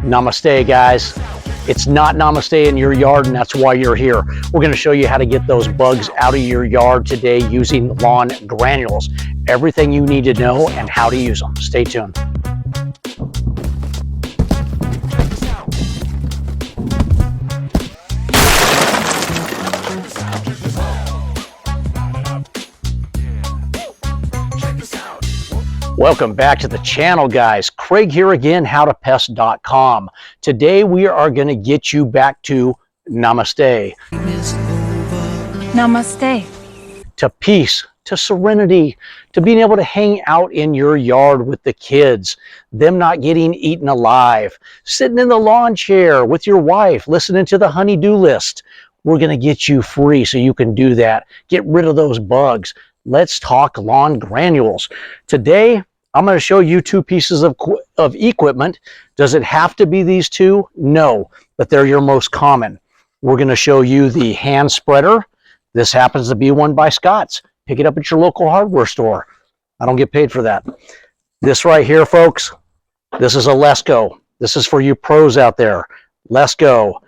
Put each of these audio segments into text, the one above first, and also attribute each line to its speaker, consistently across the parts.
Speaker 1: Namaste, guys. It's not namaste in your yard, and that's why you're here. We're going to show you how to get those bugs out of your yard today using lawn granules. Everything you need to know and how to use them. Stay tuned. Welcome back to the channel, guys. Craig here again, howtopest.com. Today we are going to get you back to namaste.
Speaker 2: Namaste.
Speaker 1: To peace, to serenity, to being able to hang out in your yard with the kids, them not getting eaten alive, sitting in the lawn chair with your wife, listening to the honey-do list. We're going to get you free so you can do that. Get rid of those bugs. Let's talk lawn granules. Today, I'm going to show you two pieces of equipment. Does it have to be these two? No, but they're your most common. We're going to show you the hand spreader. This happens to be one by Scott's. Pick it up at your local hardware store. I don't get paid for that. This right here, folks, this is a Let's Go. This is for you pros out there. Let's Go.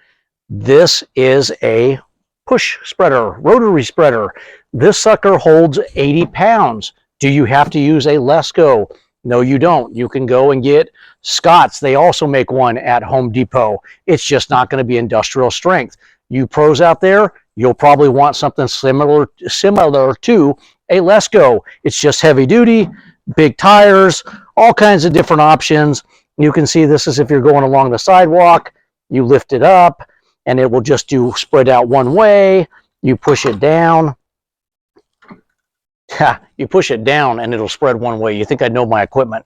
Speaker 1: This is a push spreader, rotary spreader. This sucker holds 80 pounds. Do you have to use a Let's Go? No, you don't. You can go and get Scott's. They also make one at Home Depot. It's just not going to be industrial strength. You pros out there, you'll probably want something similar to a Let's Go. It's just heavy duty, big tires, all kinds of different options. You can see this is if you're going along the sidewalk, you lift it up and it will just do spread out one way. You push it down. You push it down and it'll spread one way. You think I know my equipment.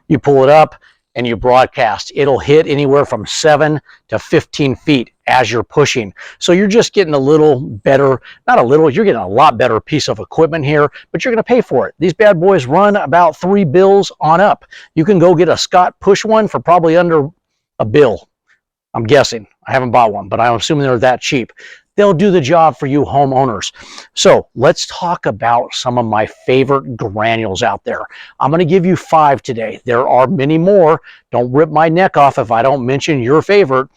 Speaker 1: You pull it up and you broadcast. It'll hit anywhere from 7 to 15 feet as you're pushing. So you're just getting a little better, not a little, you're getting a lot better piece of equipment here, but you're going to pay for it. These bad boys run about $3 on up. You can go get a Scott push one for probably under $1. I'm guessing. I haven't bought one, but I'm assuming they're that cheap. They'll do the job for you homeowners. So let's talk about some of my favorite granules out there. I'm going to give you 5 today. There are many more. Don't rip my neck off if I don't mention your favorite.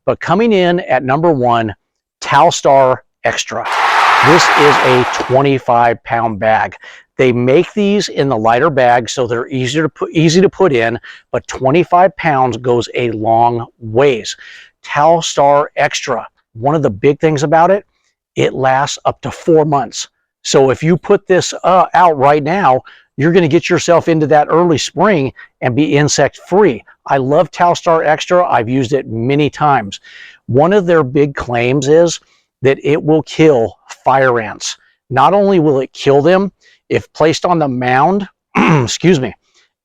Speaker 1: But coming in at number 1, Talstar XTRA. This is a 25-pound bag. They make these in the lighter bag, so they're easy to put in, but 25 pounds goes a long ways. Talstar XTRA. One of the big things about it, it lasts up to 4 months. So if you put this out right now, you're going to get yourself into that early spring and be insect free. I love Talstar XTRA. I've used it many times. One of their big claims is that it will kill fire ants. Not only will it kill them, if placed on the mound, excuse me,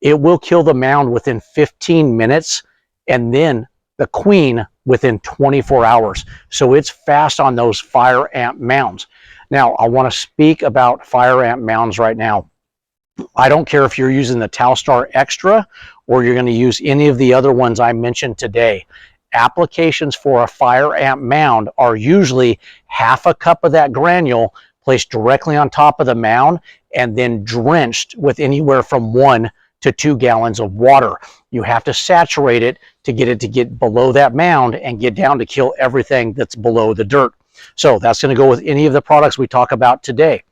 Speaker 1: it will kill the mound within 15 minutes and then the queen within 24 hours. So it's fast on those fire ant mounds. Now, I want to speak about fire ant mounds right now. I don't care if you're using the Talstar XTRA or you're going to use any of the other ones I mentioned today. Applications for a fire ant mound are usually half a cup of that granule placed directly on top of the mound and then drenched with anywhere from 1 to 2 gallons of water. You have to saturate it to get below that mound and get down to kill everything that's below the dirt. So that's going to go with any of the products we talk about today.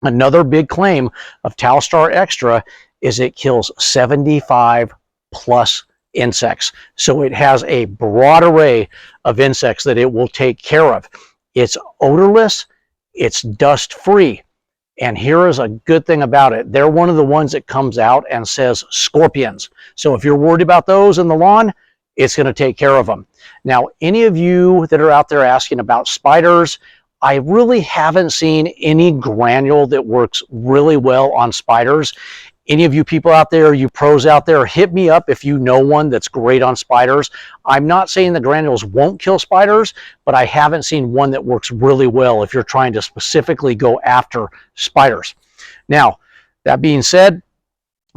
Speaker 1: Another big claim of Talstar XTRA is it kills 75 plus insects. So it has a broad array of insects that it will take care of. It's odorless, it's dust free. And here is a good thing about it. They're one of the ones that comes out and says scorpions. So if you're worried about those in the lawn, it's going to take care of them. Now, any of you that are out there asking about spiders, I really haven't seen any granule that works really well on spiders. Any of you people out there, you pros out there, hit me up if you know one that's great on spiders. I'm not saying the granules won't kill spiders, but I haven't seen one that works really well if you're trying to specifically go after spiders. Now, that being said,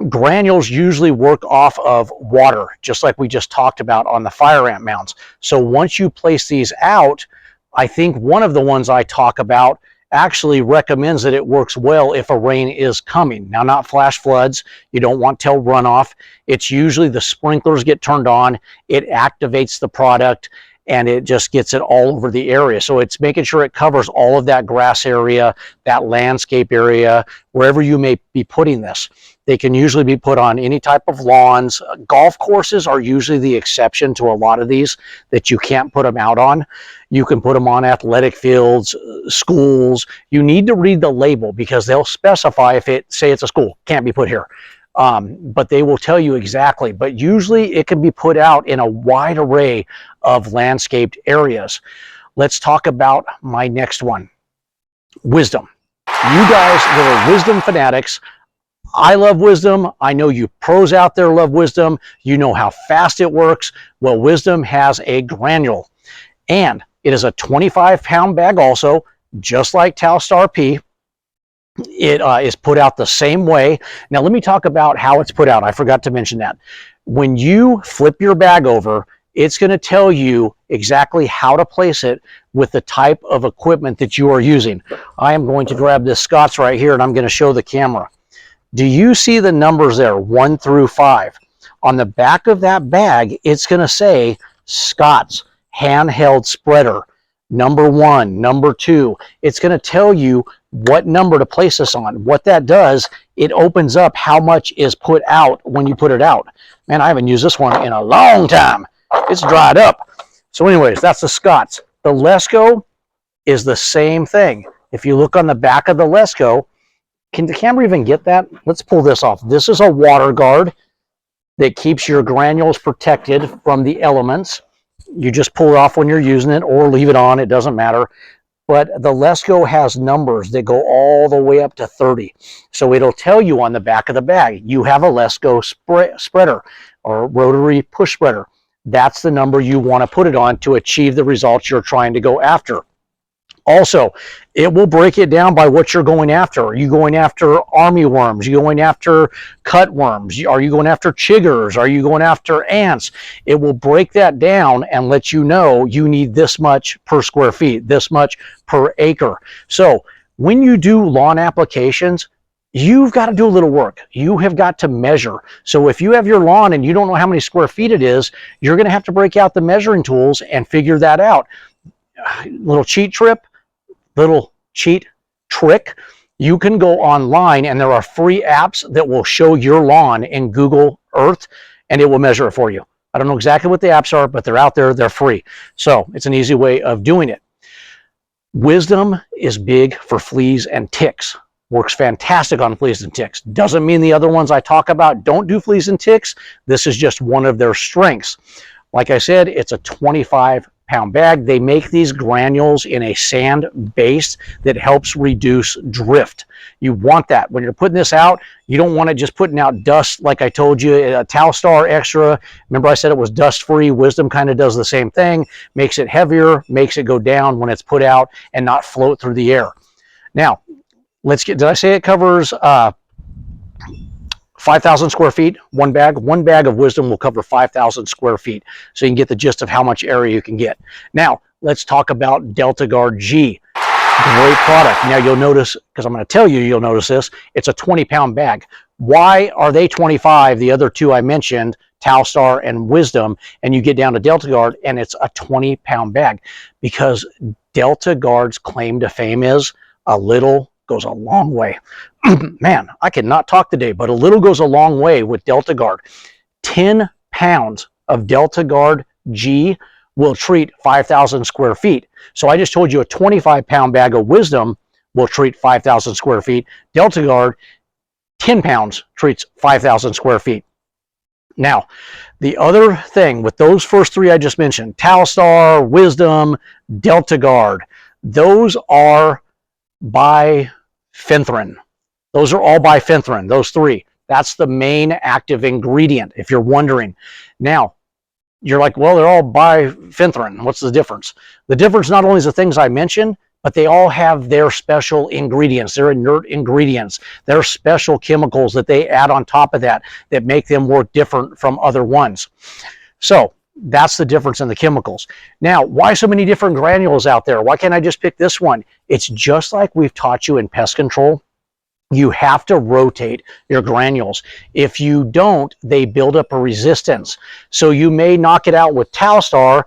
Speaker 1: granules usually work off of water, just like we just talked about on the fire ant mounds. So once you place these out, I think one of the ones I talk about actually recommends that it works well if a rain is coming. Now, not flash floods. You don't want tail runoff. It's usually the sprinklers get turned on, it activates the product, and it just gets it all over the area. So it's making sure it covers all of that grass area, that landscape area, wherever you may be putting this. They can usually be put on any type of lawns. Golf courses are usually the exception to a lot of these that you can't put them out on. You can put them on athletic fields, schools. You need to read the label because they'll specify if it, say it's a school, can't be put here. But they will tell you exactly. But usually it can be put out in a wide array of landscaped areas. Let's talk about my next one, Wisdom. You guys that are Wisdom fanatics, I love Wisdom. I know you pros out there love Wisdom. You know how fast it works. Well, Wisdom has a granule, and it is a 25-pound bag also, just like Talstar P. It is put out the same way. Now, let me talk about how it's put out. I forgot to mention that. When you flip your bag over, it's going to tell you exactly how to place it with the type of equipment that you are using. I am going to grab this Scott's right here, and I'm going to show the camera. Do you see the numbers there, 1 through 5? On the back of that bag, it's going to say Scott's handheld spreader, number 1, number 2. It's going to tell you what number to place this on. What that does, it opens up how much is put out when you put it out. Man, I haven't used this one in a long time. It's dried up. So anyways, that's the Scott's. The Lesco is the same thing. If you look on the back of the Lesco, can the camera even get that? Let's pull this off. This is a water guard that keeps your granules protected from the elements. You just pull it off when you're using it or leave it on. It doesn't matter. But the Lesco has numbers that go all the way up to 30. So it'll tell you on the back of the bag, you have a Lesco spreader or rotary push spreader. That's the number you want to put it on to achieve the results you're trying to go after. Also, it will break it down by what you're going after. Are you going after army worms? Are you going after cutworms? Are you going after chiggers? Are you going after ants? It will break that down and let you know you need this much per square feet, this much per acre. So when you do lawn applications, you've got to do a little work. You have got to measure. So if you have your lawn and you don't know how many square feet it is, you're going to have to break out the measuring tools and figure that out. Little cheat trick, you can go online and there are free apps that will show your lawn in Google Earth and it will measure it for you. I don't know exactly what the apps are, but they're out there, they're free. So it's an easy way of doing it. Wisdom is big for fleas and ticks. Works fantastic on fleas and ticks. Doesn't mean the other ones I talk about don't do fleas and ticks. This is just one of their strengths. Like I said, it's a 25-pound bag. They make these granules in a sand base that helps reduce drift. You want that. When you're putting this out, you don't want it just putting out dust like I told you. Talstar XTRA, remember I said it was dust-free. Wisdom kind of does the same thing. Makes it heavier, makes it go down when it's put out and not float through the air. Now, let's get, did I say it covers 5,000 square feet? One bag of Wisdom will cover 5,000 square feet. So you can get the gist of how much area you can get. Now, let's talk about DeltaGard G. Great product. Now you'll notice, because I'm going to tell you, you'll notice this, it's a 20-pound bag. Why are they 25? The other two I mentioned, Talstar and Wisdom, and you get down to DeltaGard and it's a 20-pound bag. Because DeltaGard's claim to fame is a little goes a long way. Man, I cannot talk today, but a little goes a long way with DeltaGard. 10 pounds of DeltaGard G will treat 5,000 square feet. So I just told you a 25-pound bag of Wisdom will treat 5,000 square feet. DeltaGard, 10 pounds treats 5,000 square feet. Now, the other thing with those first three I just mentioned, Talstar, Wisdom, DeltaGard, those are bifenthrin. Those are all bifenthrin, those three. That's the main active ingredient, if you're wondering. Now, you're like, well, they're all bifenthrin. What's the difference? The difference not only is the things I mentioned, but they all have their special ingredients, their inert ingredients, their special chemicals that they add on top of that that make them work different from other ones. So That's the difference in the chemicals. Now, why so many different granules out there? Why can't I just pick this one? It's just like we've taught you in pest control. You have to rotate your granules. If you don't, they build up a resistance. So you may knock it out with Talstar,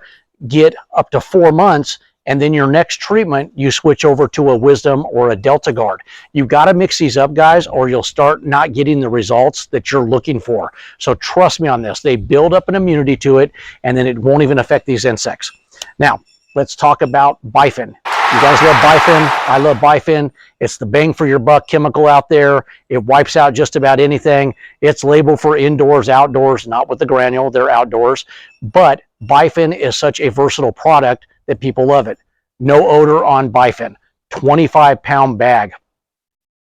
Speaker 1: get up to 4 months, and then your next treatment, you switch over to a Wisdom or a DeltaGard. You've got to mix these up, guys, or you'll start not getting the results that you're looking for. So trust me on this. They build up an immunity to it, and then it won't even affect these insects. Now, let's talk about Bifen. You guys love Bifen. I love Bifen. It's the bang for your buck chemical out there. It wipes out just about anything. It's labeled for indoors, outdoors, not with the granule. They're outdoors. But Bifen is such a versatile product that people love it. No odor on Bifen. 25-pound bag.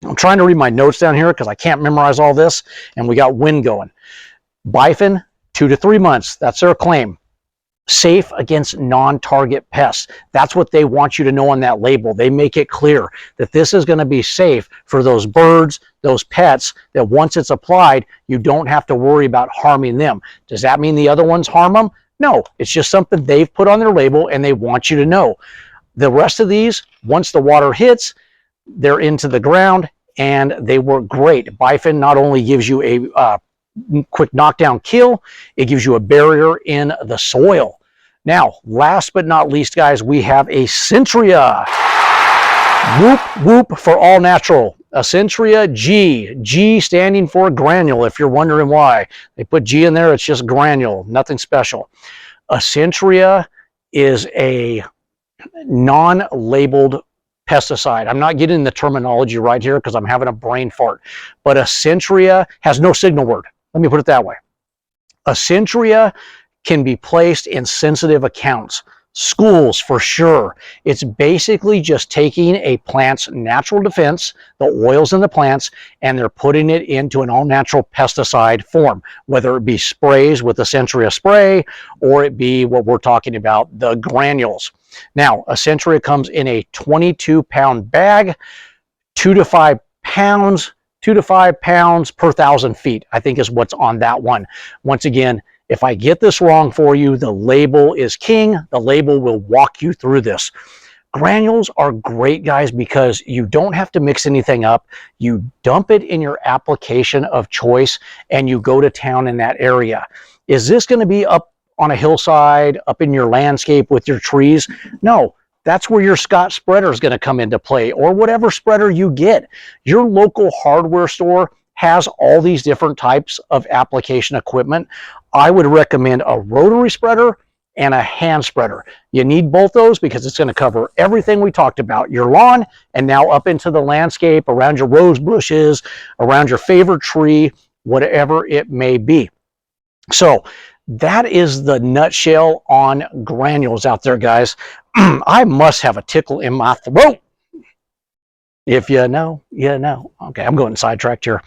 Speaker 1: I'm trying to read my notes down here because I can't memorize all this, and we got wind going. Bifen, 2 to 3 months. That's their claim. Safe against non-target pests. That's what they want you to know on that label. They make it clear that this is going to be safe for those birds, those pets, that once it's applied, you don't have to worry about harming them. Does that mean the other ones harm them? No, it's just something they've put on their label and they want you to know. The rest of these, once the water hits, they're into the ground and they work great. Bifen not only gives you a quick knockdown kill, it gives you a barrier in the soil. Now, last but not least, guys, we have Essentria. Whoop, whoop for all natural. Essentria G. G standing for granule, if you're wondering why. They put G in there, it's just granule, nothing special. Essentria is a non-labeled pesticide. I'm not getting the terminology right here because I'm having a brain fart. But Essentria has no signal word. Let me put it that way. Essentria can be placed in sensitive accounts. Schools for sure. It's basically just taking a plant's natural defense, the oils in the plants, and they're putting it into an all-natural pesticide form, whether it be sprays with Essentria spray or it be what we're talking about, the granules. Now, Essentria comes in a 22-pound bag, 2 to 5 pounds, 2 to 5 pounds per 1,000 feet, I think is what's on that one. Once again, if I get this wrong for you, the label is king. The label will walk you through this. Granules are great, guys, because you don't have to mix anything up. You dump it in your application of choice and you go to town in that area. Is this going to be up on a hillside, up in your landscape with your trees? No. That's where your Scott spreader is going to come into play, or whatever spreader you get. Your local hardware store has all these different types of application equipment. I would recommend a rotary spreader and a hand spreader. You need both those because it's going to cover everything we talked about. Your lawn and now up into the landscape, around your rose bushes, around your favorite tree, whatever it may be. So that is the nutshell on granules out there, guys. I must have a tickle in my throat. If you know, you know. Okay, I'm going sidetracked here.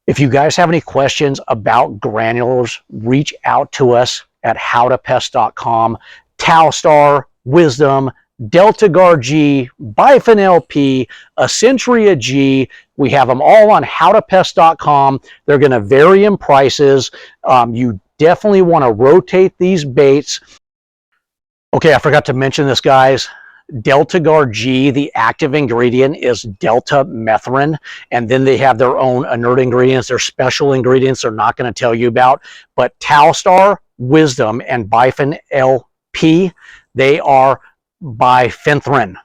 Speaker 1: If you guys have any questions about granules, reach out to us at howtopest.com. Talstar, Wisdom, DeltaGard G, Bifen LP, Essentria G. We have them all on howtopest.com. They're going to vary in prices. You definitely want to rotate these baits. Okay, I forgot to mention this, guys. DeltaGard G, the active ingredient is delta methrin, and then they have their own inert ingredients, their special ingredients they're not going to tell you about. But Talstar, Wisdom, and Bifen LP, they are bifenthrin.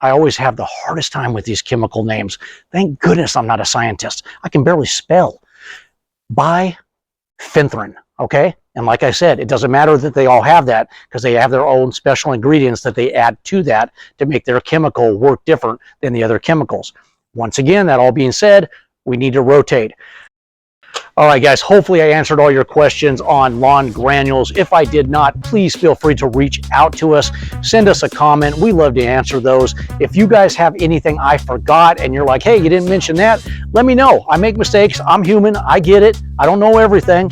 Speaker 1: I always have the hardest time with these chemical names. Thank goodness I'm not a scientist. I can barely spell. Bifenthrin, okay? And like I said, it doesn't matter that they all have that because they have their own special ingredients that they add to that to make their chemical work different than the other chemicals. Once again, that all being said, we need to rotate. All right, guys, hopefully I answered all your questions on lawn granules. If I did not, please feel free to reach out to us. Send us a comment. We love to answer those. If you guys have anything I forgot and you're like, hey, you didn't mention that, let me know. I make mistakes. I'm human. I get it. I don't know everything.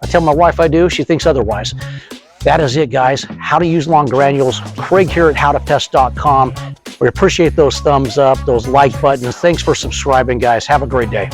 Speaker 1: I tell my wife I do. She thinks otherwise. That is it, guys. How to use lawn granules. Craig here at howtopest.com. We appreciate those thumbs up, those like buttons. Thanks for subscribing, guys. Have a great day.